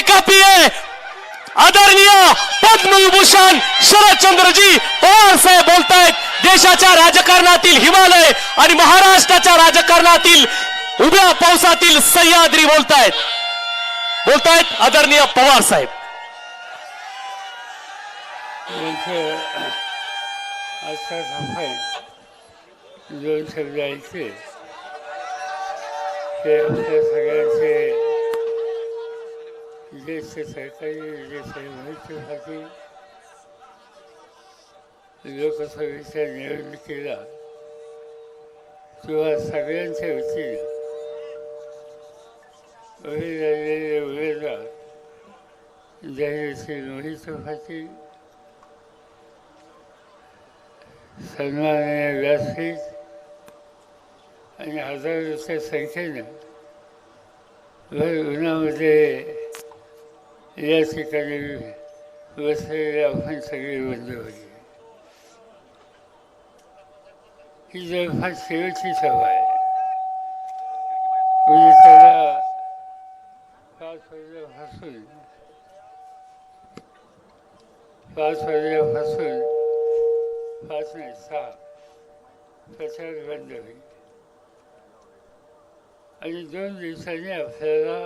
कापिये आदरणीय पद्मविभूषण शरदचंद्रजी पवार साहेब बोलतायत. देशाच्या राजकारणातील हिमालय आणि महाराष्ट्राच्या राजकारणातील उभ्या पावसातील सह्याद्री बोलतायत आदरणीय पवार साहेब. असा सफाई दोन शब्द ऐकले ते आपल्या सगळ्यांचे ज्येष्ठ सरकारी माहितीसाठी लोकसभेच्या निवडणुकीला किंवा सगळ्यांच्या वतीने उभे राहिलेले उमेदवार जाहीरची मोहितसाठी सन्माननीय व्यासपीठ आणि हजारोच्या संख्येनं भर उन्हामध्ये या ठिकाणी बसलेले आपण सगळे बंधू होते. ही जवळपास शेवटची सभा आहे. उद्याला 5 वाजल्यापासून 5 नाही 6 प्रचार बंद होईल आणि 2 दिवसांनी आपल्याला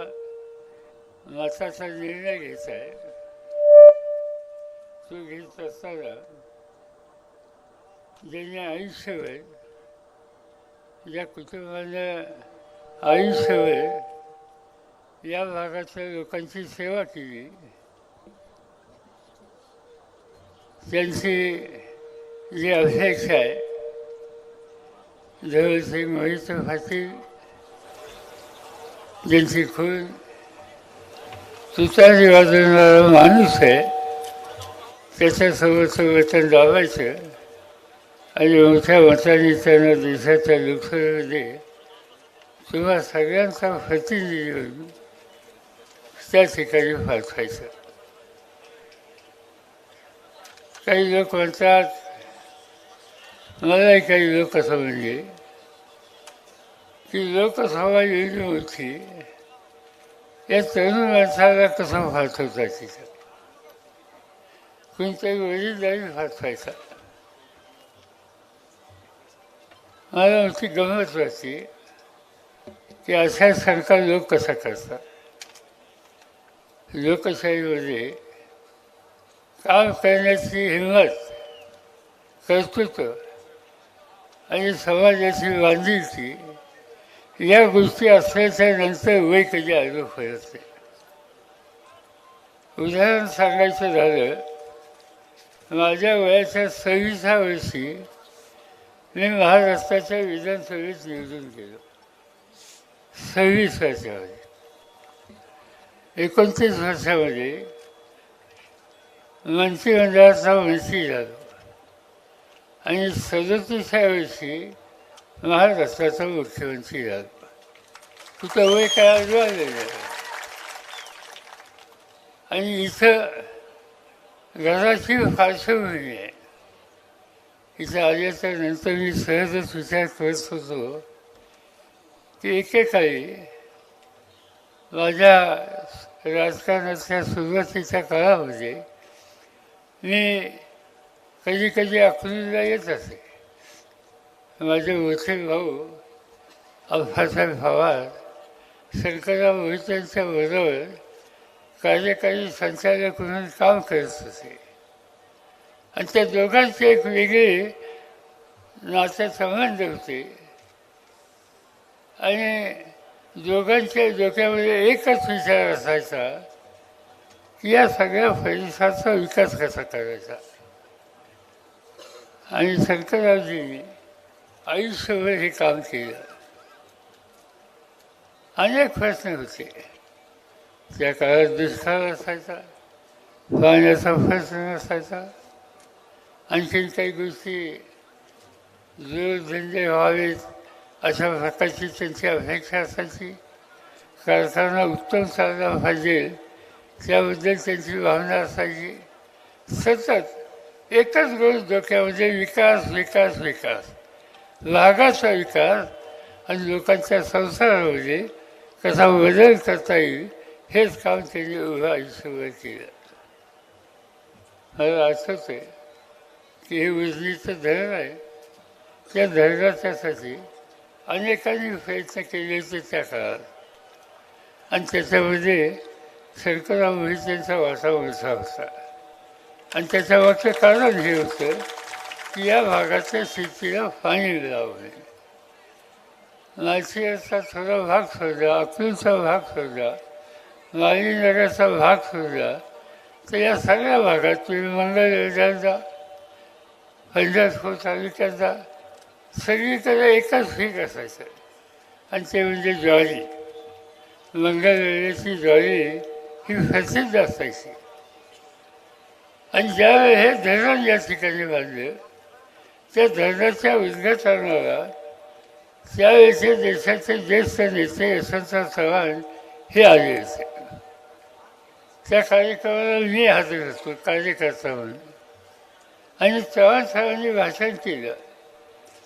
मताचा निर्णय घ्यायचा आहे. तो घेत असताना ज्यांनी आयुष्यभर या कुटुंबानं आयुष्यभर या भागातल्या लोकांची सेवा केली त्यांची जी अपेक्षा आहे धवलसिंग मोहित पाटील ज्यांची खून तुतारी वाजवणारा माणूस आहे त्याच्यासोबत वचन दाबायचं आणि मोठ्या मताने त्यांना देशाच्या लोकसभेमध्ये तुम्हा सगळ्यांचा प्रतिनिधी होऊन त्या ठिकाणी पाठवायचं. काही लोक म्हणतात मलाही काही लोक असं म्हणजे की लोकसभा एवढी मोठी या तरुण माणसाला कसं पाठवतात तिथं कोणत्याही वडीलधारी पाठवायचा. मला मोठी गंमत वाटते की अशा सरकार लोक कसा करतात. लोकशाहीमध्ये काम करण्याची हिंमत कर्तृत्व आणि समाजाची बांधिलकी या गोष्टी असल्याच्या नंतर वय कधी आरोप होत नाही. उदाहरण सांगायचं झालं माझ्या वयाच्या 26व्या वर्षी मी महाराष्ट्राच्या विधानसभेत निवडून गेलो. 26 वर्षामध्ये 29 वर्षामध्ये मंत्रिमंडळाचा मंत्री झालो आणि 37व्या वर्षी महाराष्ट्राचा मुख्यमंत्री झाला. तुझं वय काय आलेलं आहे आणि इथं घराची पार्श्वभूमी आहे. इथं आल्याच्या नंतर मी सहजच विचार करत होतो की एकेकाळी माझ्या राजकारणाच्या सुरुवातीच्या काळामध्ये मी कधी कधी अकलूजला येत असे. माझे मोठे भाऊ अप्पासाहेब पवार शंकरराव मोहितेंच्या बरोबर कार्यकारी संचालक म्हणून काम करत होते आणि त्या दोघांचे एक वेगळे नातेसंबंध होते आणि दोघांच्या डोक्यामध्ये एकच विचार असायचा की या सगळ्या परिसराचा विकास कसा करायचा. आणि शंकररावजींनी आयुष्यभर हे काम केलं. अनेक प्रश्न होते. त्या काळात दुष्काळ असायचा, पाण्याचा प्रश्न नसायचा, आणखीन काही गोष्टी जोडधंदे व्हावेत अशा प्रकारची त्यांची अपेक्षा असायची. कारखाना उत्तम चालला पाहिजे त्याबद्दल त्यांची भावना असायची. सतत एकच गोष्ट डोक्यामध्ये विकास विकास विकास, भागाचा विकास आणि लोकांच्या संसारामध्ये कसा बदल करता येईल हेच काम त्यांनी उभं आयुष्यभर केलं. मला आठवत आहे की हे उजनीचं धरण आहे, त्या धरणाच्यासाठी अनेकांनी प्रयत्न केले होते त्या काळात. आणि त्याच्यामध्ये शंकरराव मोहितेंचा वाटा मोठा होता. आणि त्याच्यामागचं कारण हे होतं की या भागाच्या शेतीला पाणी मिळावं नाही. माळशिरसचा थोडा भाग सोडला, अकलूजचा भाग सोडला, माळीनगरचा भाग सोडला, तर या सगळ्या भागात तुम्ही मंगळवेढ्याचा, पंढरपूर तालुक्याचा सगळीकडे एकच पीक असायचं आणि ते म्हणजे ज्वारी. मंगळवेढ्याची ज्वारी ही प्रसिद्ध असायची. आणि ज्यावेळी हे धरण या ठिकाणी बांधलं, त्या धरणाच्या उद्घाटनाला त्यावेळेचे देशाचे ज्येष्ठ नेते यशवंतराव चव्हाण हे आले होते. त्या कार्यक्रमाला मी हजर होतो कार्यकर्ता म्हणून. आणि चव्हाण साहेबांनी भाषण केलं.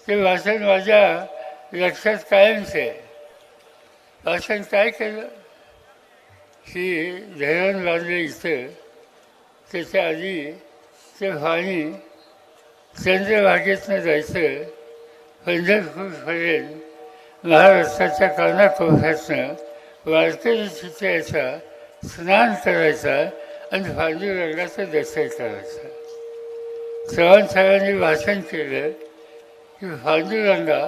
ते भाषण माझ्या लक्षात कायमचं आहे. भाषण काय केलं की धरण बांधलं इथं, त्याच्या आधी ते पाणी चंद्रभागेतनं जायचं पंढरपूरपर्यंत, महाराष्ट्राच्या कानाकोपऱ्यातनं वारकरी तिथे यायचा, स्नान करायचा आणि पांडुरंगाचं दर्शन करायचं. चव्हाण साहेबांनी भाषण केलं की पांडुरंगा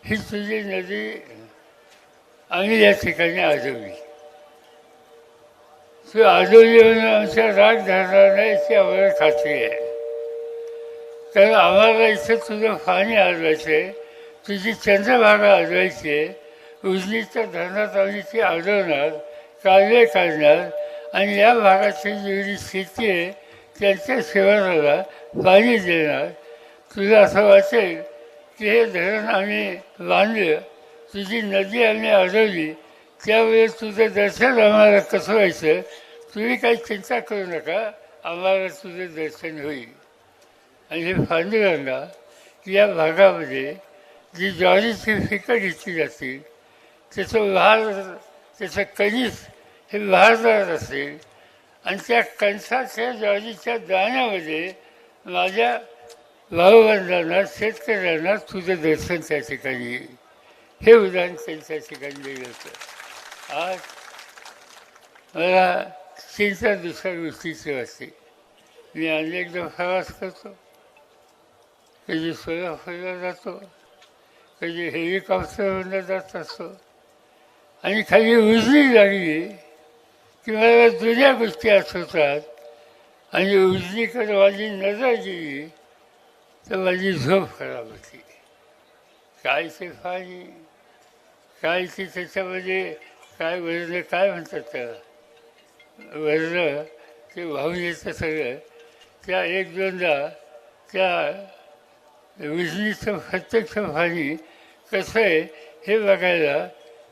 ही तुझी नदी आम्ही या ठिकाणी आजवली, तू आजवली म्हणून आमच्या राग धरणार नाही याची आम्हाला खात्री आहे. कारण आम्हाला इथं तुझं पाणी आजवायचं आहे, तुझी चंद्रभागा आजवायची आहे. उजनीच्या धरणात आम्ही ती आजवणार, कालवे काढणार आणि या भागाची जेवढी शेती आहे त्यांच्या शिवाराला पाणी देणार. तुला असं वाटेल की हे धरण आम्ही बांधलं, तुझी नदी आम्ही आजवली, त्यावेळेस तुझं दर्शन आम्हाला कसं व्हायचं, तुम्ही काही चिंता करू नका, आम्हाला तुझं दर्शन होईल. आणि हे पांडुरंगा या भागामध्ये जी ज्वारीची पिकं घेतली जातील, त्याचं कणीस हे भारदार असेल आणि त्या कणसाच्या ज्वारीच्या दाण्यामध्ये माझ्या भाऊबंधांना, शेतकऱ्यांना तुझं दर्शन त्या ठिकाणी येईल. हे उदाहरण त्यांच्या ठिकाणी दिलं होतं. आज मला चिंता दुसऱ्या गोष्टीची वाटते. मी अनेकदा प्रवास करतो, कधी सोलापूरला जातो, कधी हेलिकॉप्टरवरनं जात असतो. आणि खाली उजनी लागली की मला जुन्या गोष्टी आठवतात आणि उजनीकडे माझी नजर गेली तर माझी झोप खराब होती. काय ते पाणी, काय ते त्याच्यामध्ये काय वर्ण, काय म्हणतात त्याला वर्ण, ते वाहून येतं सगळं. त्या एक दोनदा त्या उजनीचं प्रत्यक्ष पाणी कसं आहे हे बघायला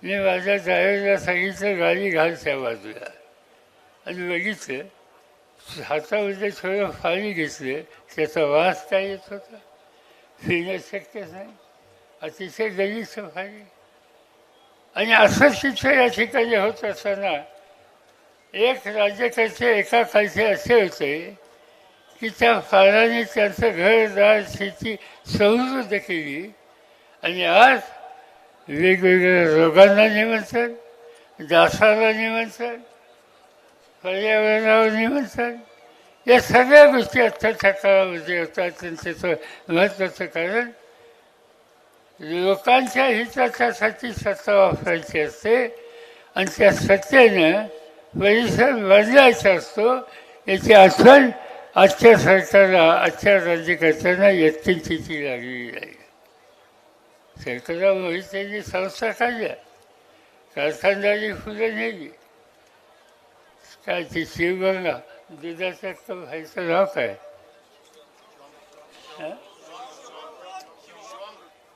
मी माझ्या ड्रायव्हरला सांगितलं गाडी घाल त्या बाजूला. आणि बघितलं, हातामध्ये थोडं पाणी घेतलं, त्याचा वास काय येत होता, पिणं शक्यच नाही, अतिशय गलिच्छ पाणी. आणि असं तिथं या ठिकाणी होत असताना एक राज्यकर्ते एका काळचे असे होते की त्या पाण्याने त्यांचं घरदार शेती समृद्ध केली. आणि आज वेगवेगळ्या रोगांना निमंत्रण, डासाला निमंत्रण, पर्यावरणावर निमंत्रण, या सगळ्या गोष्टी आत्ताच्या काळामध्ये होतात. त्याचं महत्त्वाचं कारण लोकांच्या हिताच्यासाठी सत्ता वापरायची असते आणि त्या सत्तेनं परिसर बदलायचा असतो. याची आठवण आजच्या सरकारला, आजच्या राज्यकर्त्यांना यत्किंचित लागलेली आहे. शंकरराव मोहितेंनी संस्था काढल्या, कारखानदारी फुलं नेली. काय ती शिवगंगा, दुधाचं व्हायचं नाव काय,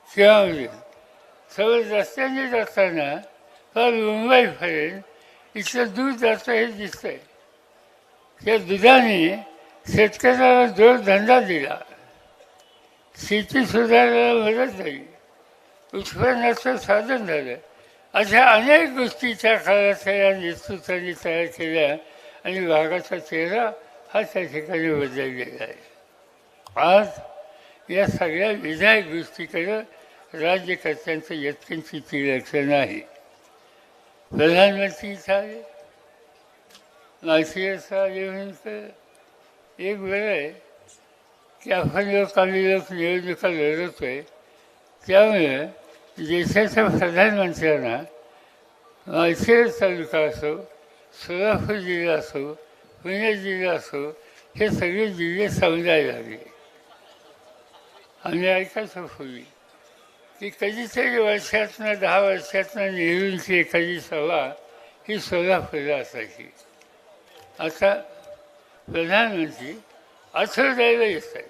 शिवामध्ये सगळं रस्त्याने जाताना फार मुंबईपर्यंत इथलं दूध जातं हे दिसतंय. त्या दुधाने शेतकऱ्याला जोडधंदा दिला, शेती सुधारायला मदत झाली, उत्पन्नाचं साधन झालं. अशा अनेक गोष्टी त्या काळाच्या या नेतृत्वाने तयार केल्या आणि भागाचा चेहरा हा त्या ठिकाणी बदललेला आहे. आज या सगळ्या विधायक गोष्टीकडं राज्यकर्त्यांचं यत्किंचित लक्ष नाही. प्रधानमंत्री झाले, माहिती असा म्हणून एक वेळ आहे की आपण लोक आम्ही लोक निवडणुका लढवतोय, त्यामुळे देशाच्या प्रधानमंत्र्यांना माळशिरस तालुका असो, सोलापूर जिल्हा असो, पुणे जिल्हा असो, हे सगळे जिल्हे समजायला लागले. आम्ही ऐकायचो पूर्वी की कधीतरी वर्षातनं 10 वर्षातनं नेहरूंची एखादी सभा ही सोलापूरला असायची. आता प्रधानमंत्री आठवड्याला येत आहेत.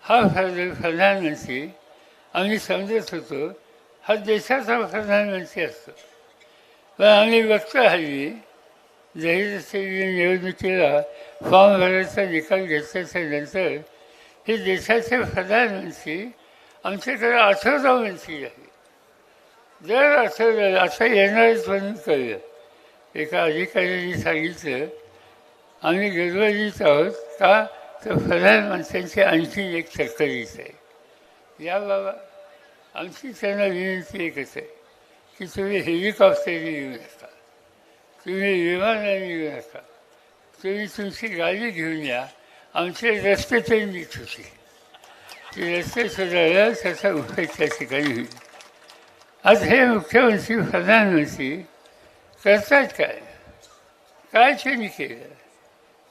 हा प्रधानमंत्री आम्ही समजत होतो हा देशाचा प्रधानमंत्री असतो, पण आम्ही बघतो हल्ली जशी निवडणुकीला फॉर्म भरायचा निकाल घेतल्याच्या नंतर हे देशाचे प्रधानमंत्री आमच्याकडे आठवडा मंत्री आहे. दर आठवड्याला आता येणारच म्हणून कळलं. एका अधिकाऱ्यांनी सांगितलं आम्ही गडबडीत आहोत का, तर प्रधानमंत्र्यांची आणखी एक चक्करीच आहे. या बाबा, आमची त्यांना विनंती एकच आहे की तुम्ही हेलिकॉप्टरने येऊ नका, तुम्ही विमानाने येऊ नका, तुम्ही तुमची गाडी घेऊन या. आमचे रस्ते तरी नीट होते, ते रस्ते सुधारला त्याचा उपयोग त्या ठिकाणी होईल. आज हे मुख्यमंत्री प्रधानमंत्री करतात काय, काय त्यांनी केलं?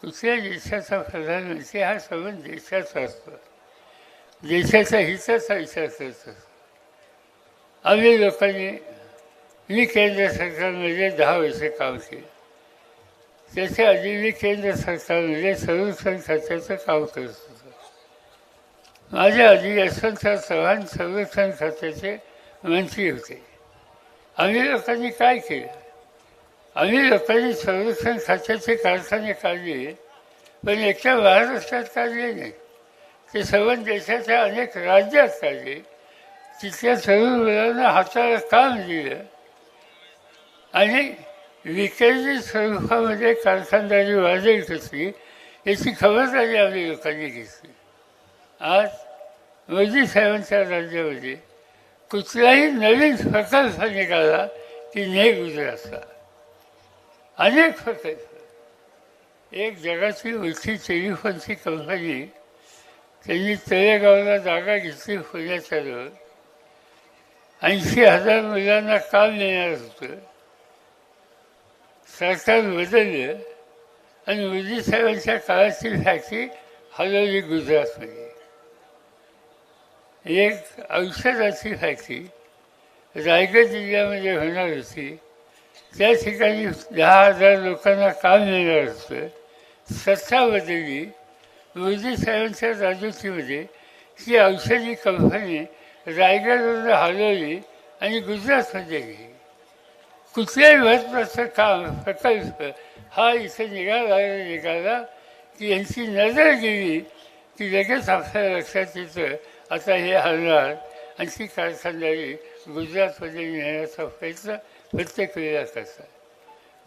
कुठल्या देशाचा प्रधानमंत्री हा संबंध देशाचा असतो, देशाच्या हिताचा विचार करतो. आम्ही लोकांनी, मी केंद्र सरकारमध्ये 10 वर्ष काम केलं. त्याच्या आधी मी केंद्र सरकारमध्ये संरक्षण खात्याचं काम करत होतो. माझ्या आधी यशवंतराव चव्हाण संरक्षण खात्याचे मंत्री होते. आम्ही लोकांनी काय केलं? आम्ही लोकांनी संरक्षण खात्याचे कारखाने काढले, पण एकट्या महाराष्ट्रात काढले नाही, ते संबंध देशाच्या अनेक राज्यात काढले. तिथल्या तरुण मुलांना हाताला काम दिलं आणि विकेंद्रित स्वरूपामध्ये कारखानदारी वाढेल कशी याची खबरदारी आम्ही लोकांनी घेतली. आज मोदी साहेबांच्या राज्यामध्ये कुठलाही नवीन प्रकल्प निघाला की नाही गुजरातला. अनेक प्रकल्प. एक जगाची मोठी टेलिफोनची कंपनी, त्यांनी तळेगावला जागा घेतली पुण्याच्या जवळ. 80,000 मुलांना काम देणार होतं. सरकार बदललं आणि मोदी साहेबांच्या काळाची फॅक्टरी हलवली गुजरातमध्ये. एक औषधाची फॅक्टरी रायगड जिल्ह्यामध्ये होणार होती, त्या ठिकाणी 10,000 लोकांना काम मिळणार होतं. सत्ता बदलली. मोदी साहेबांच्या राजवटीमध्ये ती औषधी कंपनी रायगडवरून हलवली आणि गुजरातमध्ये गेली. कुठल्याही महत्त्वाचं काम प्रकल्प हा इथे निघाला की यांची नजर गेली की लगेच आपल्या लक्षात येतं आता हे हलणार आणि ती कारखानदारी गुजरातमध्ये नेण्याचा प्रयत्न प्रत्येक वेळेला करतात.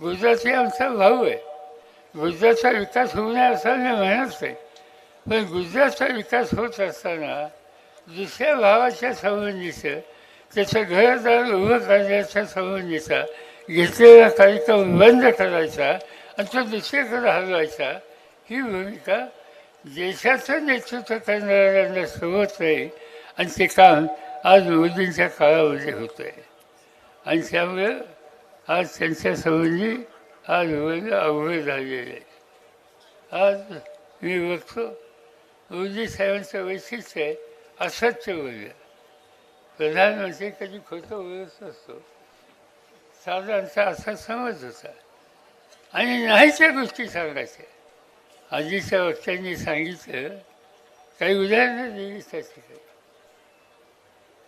गुजरात हे आमचा भाऊ आहे. गुजरातचा विकास होऊ नये असं मी म्हणत नाही, पण गुजरातचा विकास होत असताना दुसऱ्या भावाच्या संबंधीचं, त्याचं घरदार उभं करण्याच्या संबंधीचा घेतलेला कार्यक्रम बंद करायचा आणि तो दुसरीकडे हलवायचा, ही भूमिका देशाचं नेतृत्व करणाऱ्यांना सोबत राहील. आणि ते काम आज मोदींच्या काळामध्ये होतं आहे. आणि त्यामुळं आज त्यांच्या संबंधी आज बोलणं अवघड झालेलं आहे. आज मी बघतो मोदी साहेबांचं वैशिष्ट्य आहे असत्य बोलणं. प्रधानमंत्री कधी खोटं बोलत नसतो, साधारणतः असा समज होता. आणि नाहीच्या गोष्टी सांगायच्या. आधीच्या वक्त्यांनी सांगितलं, काही उदाहरणं दिली त्या ठिकाणी.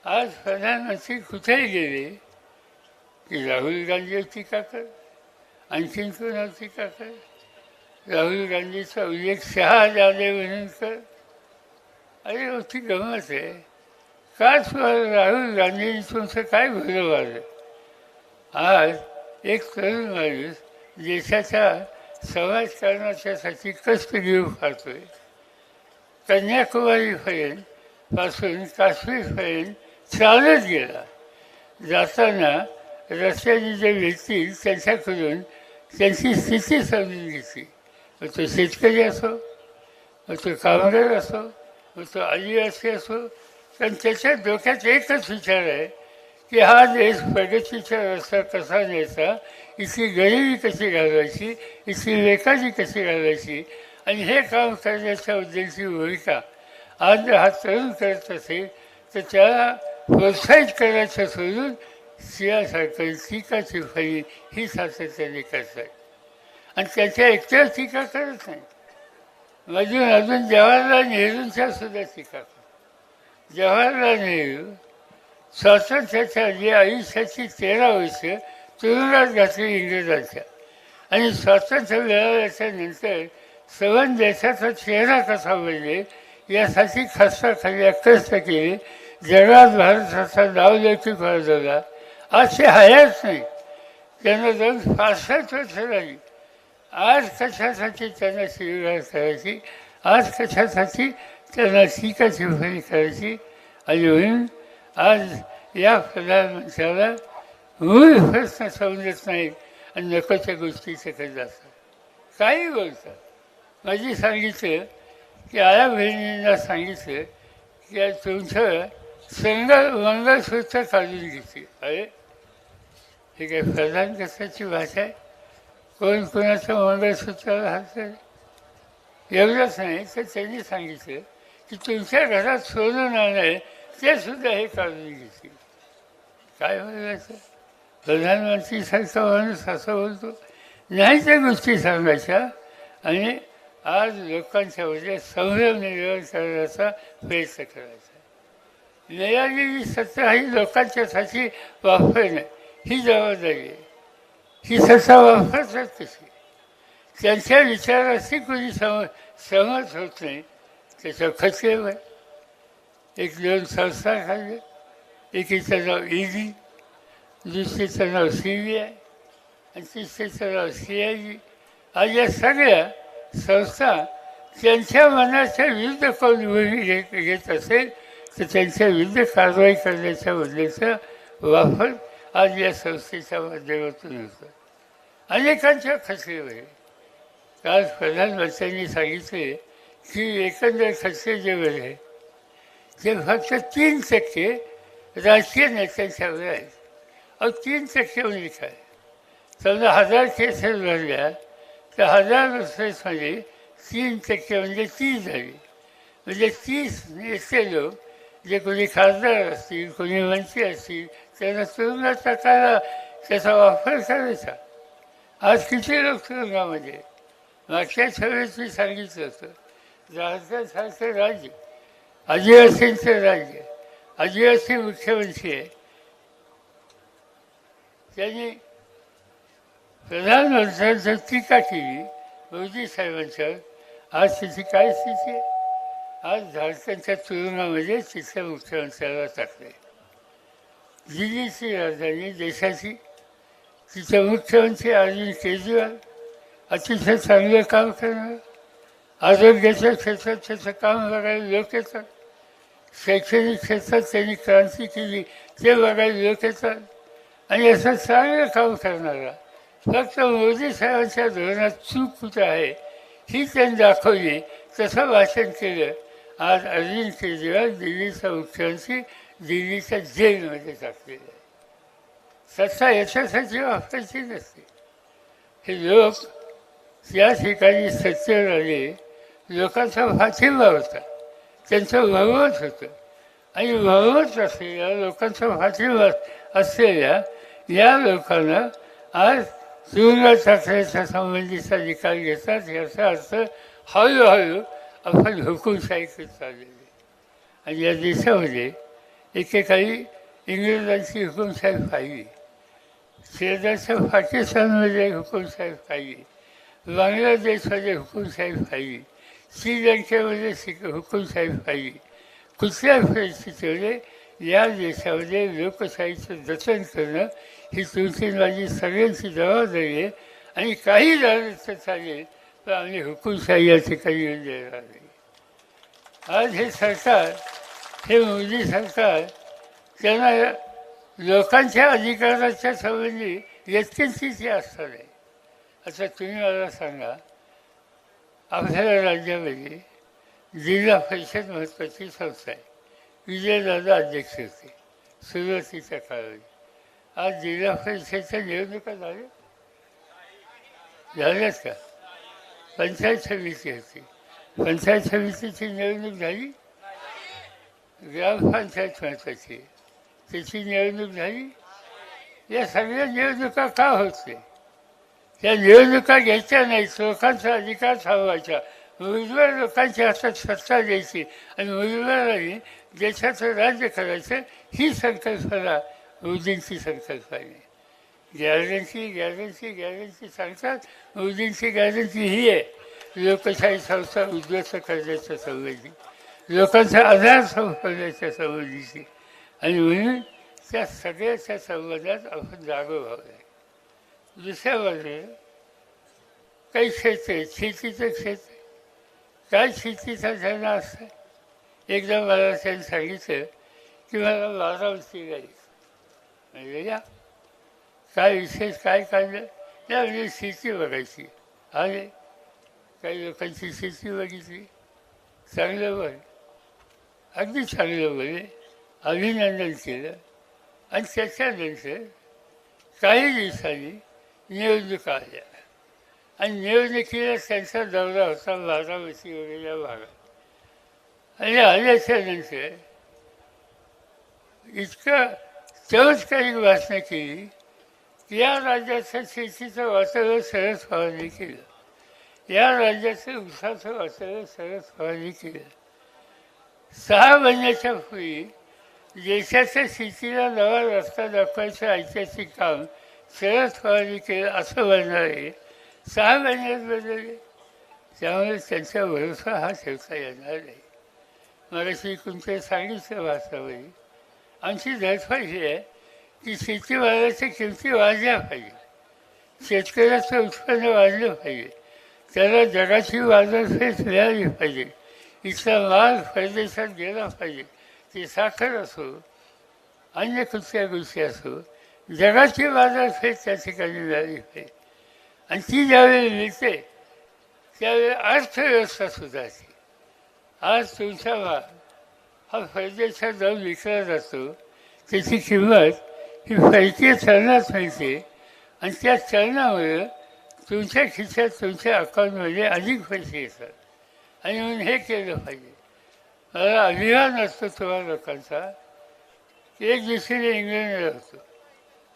आज प्रधानमंत्री कुठेही गेले की राहुल गांधीवर टीका कर, आणखीन कोणावर टीका कर, राहुल गांधीचा उल्लेख शहा जादे म्हणून कर. अरे मोठी गंमत आहे. काच राहुल गांधी तुमचं काय भलं वाढलं. आज एक तरुण माणूस देशाच्या समाजकारणाच्यासाठी कष्ट घेऊ पाहतोय. कन्याकुमारीपर्यंत पासून काश्मीरपर्यंत चालत गेला. जाताना रस्त्याने जे भेटतील त्यांच्याकडून त्यांची स्थिती समजून घेतली. मग तो शेतकरी असो, मग तो कामगार असो, मग तो आदिवासी असो, पण त्याच्या डोक्यात एकच विचार आहे की हा देश प्रगतीचा रस्ता कसा न्यायचा, इथली गरिबी कशी घालवायची, इथली बेकारी कशी घालवायची. आणि हे काम करण्याच्याबद्दलची भूमिका आज हा तरुण करत असेल तर त्याला प्रोत्साहित करायचं सोडून सिंहासारखं टीकाची फळी ही सातत्याने करतात. आणि त्याच्या एकट्यावर टीका करत नाही, अजून जवाहरलाल नेहरूंच्या सुद्धा टीका करतात. जवाहरलाल नेहरू स्वातंत्र्याच्या जे आयुष्याची 13 वर्ष तुरुंगात घातली इंग्रजांच्या, आणि स्वातंत्र्य मिळाल्याच्या नंतर सवन देशाचा चेहरा कसा बदलेल यासाठी खस्ताखाली कष्ट केले. जगात भारताचा नावलौकिक वाढवला. आज ते हयाच नाही, त्यांना जाऊन 65 वर्ष झाली. आज कशासाठी त्यांना शिवीगाळ करायची, आज कशासाठी त्यांना टीकाची फळी करायची. आणि म्हणून आज या प्रधानमंत्र्याला मूळ प्रश्न समजत नाहीत आणि नकोच्या गोष्टी करत जातात, काही बोलतात. माझी सांगितलं की आया बहिणींना सांगितलं की तुमचं मंगळसूत्र काढून घेतली. अरे हे काय प्रधान कशाची भाषा आहे? कोण कोणाचं मंगळसूत्राला हात? एवढंच नाही तर त्यांनी सांगितलं की तुमच्या घरात सोनं नाणं आहे ते सुद्धा हे काढून घेतली. काय बोलायचं? प्रधानमंत्रीसारखा माणूस असं बोलतो नाही, त्या गोष्टी सांगायच्या आणि आज लोकांच्यामध्ये संभ्रम निर्माण करण्याचा प्रयत्न करायचा. मिळालेली सत्ता ही लोकांच्यासाठी वापरणं ही जबाबदारी आहे. ही सत्ता वापरतात कशी? त्यांच्या विचाराशी कोणी सहमत होत नाही त्याच्या खचलेलं आहे. 1-2 संस्था खाल्ल्या, एकीचं नाव ईडी, दुसरीचं नाव CBI आणि तिसरीचं नाव CID. आज या सगळ्या संस्था त्यांच्या मनाच्या विरुद्ध कोण भूमिका घेत असेल तर त्यांच्या विरुद्ध कारवाई करण्याच्या बद्दलचा वापर आज या संस्थेच्या माध्यमातून होतो. अनेकांच्या खचलेलं आहे. काल प्रधानमंत्र्यांनी सांगितले की एकंदर खर्च जे वेळ आहे ते फक्त 3% राजकीय नेत्यांच्यावर आहेत. 3% म्हणजे काय? समजा 1000 केसेस भरल्या तर 1000 केसेसमध्ये 3% म्हणजे 30 झाली. म्हणजे 30 नेते लोक जे कोणी खासदार असतील, कोणी मंत्री असतील त्यांना तुरुंगात टाकायला त्याचा वापर करायचा. आज किती लोक तुरुंगामध्ये? मागच्या वेळेस मी सांगितलं होतं झारखंडसारखं राज्य, आदिवासींचं राज्य, आदिवासी मुख्यमंत्री आहे, त्यांनी प्रधानमंत्र्यांची टीका केली मोदी साहेबांच्यावर. आज तिची काय स्थिती आहे? आज झारखंडच्या तुरुंगामध्ये तिथल्या मुख्यमंत्र्याला टाकले. दिल्लीची राजधानी देशाची, तिचे मुख्यमंत्री अरविंद केजरीवाल अतिशय चांगलं काम करणार. आरोग्याच्या क्षेत्रात त्याचं काम बघायला लोक येतात. शैक्षणिक क्षेत्रात त्यांनी क्रांती केली ते बघायला लोक येतात. आणि असं चांगलं काम करणारा फक्त मोदी साहेबांच्या धोरणात चूक कुठं आहे ही त्यांनी दाखवली. तसं भाषण केलं. आज अरविंद केजरीवाल दिल्लीचा मुख्यमंत्री दिल्लीच्या जेलमध्ये टाकलेला आहे. सत्ता याच्यासाठी वापरायची नसते. हे लोक या ठिकाणी सत्तेवर आले, लोकांचा पाठिंबा होता, त्यांचं भगवत होतं. आणि भगवत असलेल्या लोकांचा पाठिंबा असलेल्या या लोकांना आज तुरुंगात टाकण्याच्या संबंधीचा निकाल घेतात. याचा अर्थ हळूहळू आपण हुकुमशाही करत चाललेली. आणि या देशामध्ये एकेकाळी इंग्रजांची हुकुमशाही पाहिली, शेजारच्या पाकिस्तानमध्ये हुकुमशाही पाहिली, बांगलादेशमध्ये हुकुमशाही पाहिली, श्रीलंकेमध्ये हुकुमशाही पाहिली. कुठल्याही परिस्थितीमध्ये या देशामध्ये लोकशाहीचं जतन करणं ही तुमची माझी सगळ्यांची जबाबदारी आहे. आणि काही झालं तर चालेल, तर आम्ही हुकुमशाही या ठिकाणी येऊन देणार नाही. आज हे सरकार, हे मोदी सरकार, त्यांना लोकांच्या अधिकाराच्या संबंधी व्यक्तींची आस्था नाही. आता तुम्ही मला सांगा, आपल्या राज्यामध्ये जिल्हा परिषद महत्त्वाची संस्था आहे. विजयदादा अध्यक्ष होते सुरुवातीच्या काळामध्ये. आज जिल्हा परिषदेच्या निवडणुका झाल्यात का? पंचायत समिती होती, पंचायत समितीची निवडणूक झाली. ग्रामपंचायत महत्त्वाची, त्याची निवडणूक झाली. या सगळ्या निवडणुका का होत नाही? त्या निवडणुका घ्यायच्या नाहीत, लोकांचा अधिकार थांबवायचा, मुलीवर लोकांच्या हातात सत्ता द्यायची आणि मुलीवरांनी देशाचं राज्य करायचं, ही संकल्पना मोदींची संकल्पना आहे. गॅरंटी गॅरंटी गॅरंटी सांगतात. मोदींची गॅरंटी ही आहे, लोकशाही संस्था उद्ध्वस्त करण्याच्या संबंधी, लोकांचा आधार संपवण्याच्या संबंधीची. आणि म्हणून त्या सगळ्याच्या संबंधात आपण जागो व्हावं लागेल. दुसऱ्या बाजूला काही क्षेत्र आहे, शेतीचं क्षेत्र. काय शेतीचा धरणा असतं? एकदा मला त्यांनी सांगितलं की मला बारामती जायचं. म्हणजे या काय विशेष काय काढलं? या म्हणजे शेती बघायची. अरे काही लोकांची शेती बघितली, चांगलं बघ, अगदी चांगलं बघे, अभिनंदन केलं. आणि त्याच्यानंतर काही दिवसांनी निवडणुका आल्या आणि निवडणुकीला त्यांचा दौरा होता बारामती वगैरे या भागात. आणि आल्याच्या नंतर इतकं चमत्कारिक भाषणं केली की या राज्याचं शेतीचं वातावरण सरस फवारणी केलं, या राज्याचं ऊसाचं वातावरण सरस फवारणी केलं. 6 महिन्याच्या पूर्वी देशाच्या शेतीला नवा रस्ता दाखवायचं ऐतिहासिक काम सरस फवारणी केलं असं म्हणणारे 6 महिन्यात बदलले. त्यामुळे त्यांचा भरोसा हा ठेवता येणार नाही. मगाशी कोणत्या सांगितलं भाषणामध्ये, आमची धडपड ही आहे की शेतीमालाच्या किमती वाढल्या पाहिजे, शेतकऱ्याचं उत्पन्न वाढलं पाहिजे, त्याला जगाची बाजारपेठ मिळाली पाहिजे, इथला माल परदेशात गेला पाहिजे. ती साखर असो, अन्य कुठल्या गोष्टी असो, जगाची बाजारपेठ त्या ठिकाणी मिळाली पाहिजे. आणि ती ज्यावेळी मिळते त्यावेळी अर्थव्यवस्था सुधारते. आज तुमचा माल हा परदेशात जाऊन विकला जातो, त्याची किंमत ही परकीय चलनात मिळते आणि त्या चलनामुळे तुमच्या खिशात, तुमच्या अकाउंटमध्ये अधिक पैसे येतात. आणि म्हणून हे केलं पाहिजे. मला अभिमान असतो तुम्हा लोकांचा. एक दिवशीने इंग्लंडला होतो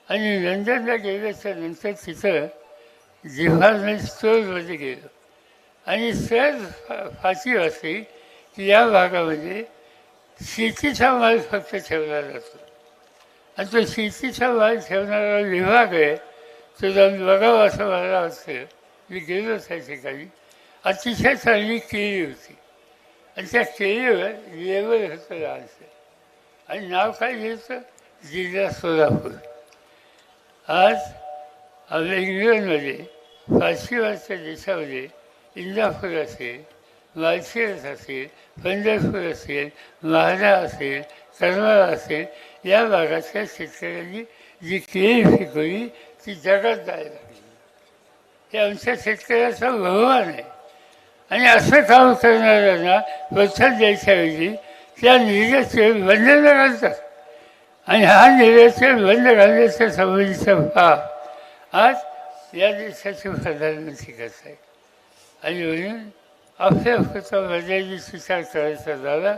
आणि लंडनला गेल्याच्या नंतर तिथं डिपार्टमेंट स्टोअरमध्ये गेलो आणि सहज फाशी वाचली की या भागामध्ये शेतीचा माल फक्त ठेवला जातो. आणि तो शेतीचा माल ठेवणारा विभाग आहे, तो जाऊन बघावा असं मला वाटतं. मी गेलो त्या ठिकाणी. अतिशय चांगली केळी होती आणि त्या केळीवर लेबल होतं लहानसं आणि नाव काय घ्यायचं? जिल्हा सोलापूर. आज आपल्या इंग्लंडमध्ये पाचशेवरच्या देशामध्ये इंदापूर असेल, माळशिरस असेल, पंढरपूर असेल, महाडा असेल, करमाळा असेल, या भागातल्या शेतकऱ्यांनी जी केळी पिकवली ती जगात जायला लागली. हे आमच्या शेतकऱ्याचा बहुमान आहे. आणि असं काम करणाऱ्यांना प्रोत्साहन द्यायच्याऐवजी त्या निर्यातीवर बंधनं घालतात. आणि हा निर्यातीवर बंद घालण्याच्या संबंधीचा भाग आज या देशाचे प्रधानमंत्री करत आहेत. आणि म्हणून आपल्या पुरता मर्यादित विचार करायचा झाला,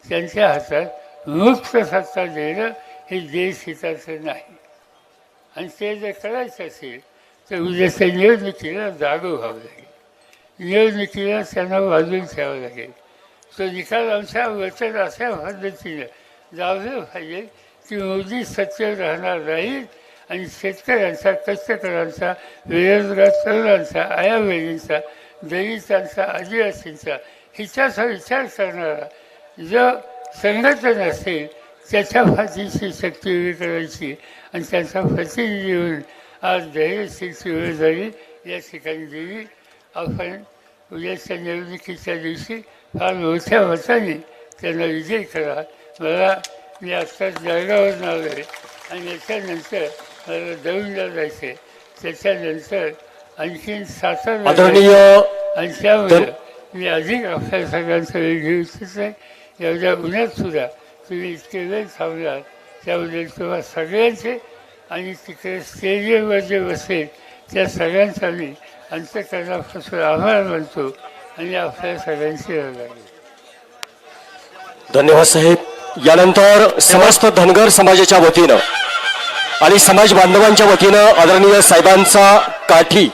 त्यांच्या हातात मुक्त सत्ता देणं हे देशहिताचं नाही. आणि ते जर करायचं असेल तर उद्याच्या निवडणुकीला जागं व्हावं लागेल, निवडणुकीला त्यांना बाजून ठेवावं लागेल. तो निकाल आमच्या वचन अशा पद्धतीनं लावलं पाहिजे की मोदी सत्तेवर राहणार नाहीत आणि शेतकऱ्यांचा, कष्टकऱ्यांचा, बेरोजगार तरुणांचा, आया बहिणींचा, दलितांचा, आदिवासींचा हिताचा विचार करणारा जो संघटन असेल त्याच्या फाशीची शक्ती उभी करायची आणि त्यांचा प्रतिनिधी होऊन आज धैर्यशीलची वेळ झाली या ठिकाणी दिली. आपण उद्याच्या निवडणुकीच्या दिवशी फार मोठ्या मताने त्यांना विजय करा. मी आत्ताच जळगावरून आलो आहे आणि याच्यानंतर मला दौंडला जायचं आहे. त्याच्यानंतर आणखीन सातारा आदरणीय आणि त्यामुळे मी अधिक आपल्या सगळ्यांचा वेळ घेऊ इच्छित आहे. एवढ्या उन्हात सुद्धा तुम्ही इतके वेळ थांबलात त्याबद्दल तुम्हाला सगळ्यांचे आणि तिकडे स्टेडियमवर जे बसेल त्या सगळ्यांचा मी अंतःकरणापासून आभार मानतो आणि आपल्या सगळ्यांची लागेल. धन्यवाद साहेब. यानंतर समस्त धनगर समाजाच्या वतीनं आणि समाज बांधवांच्या वतीनं आदरणीय साहेबांचा काठी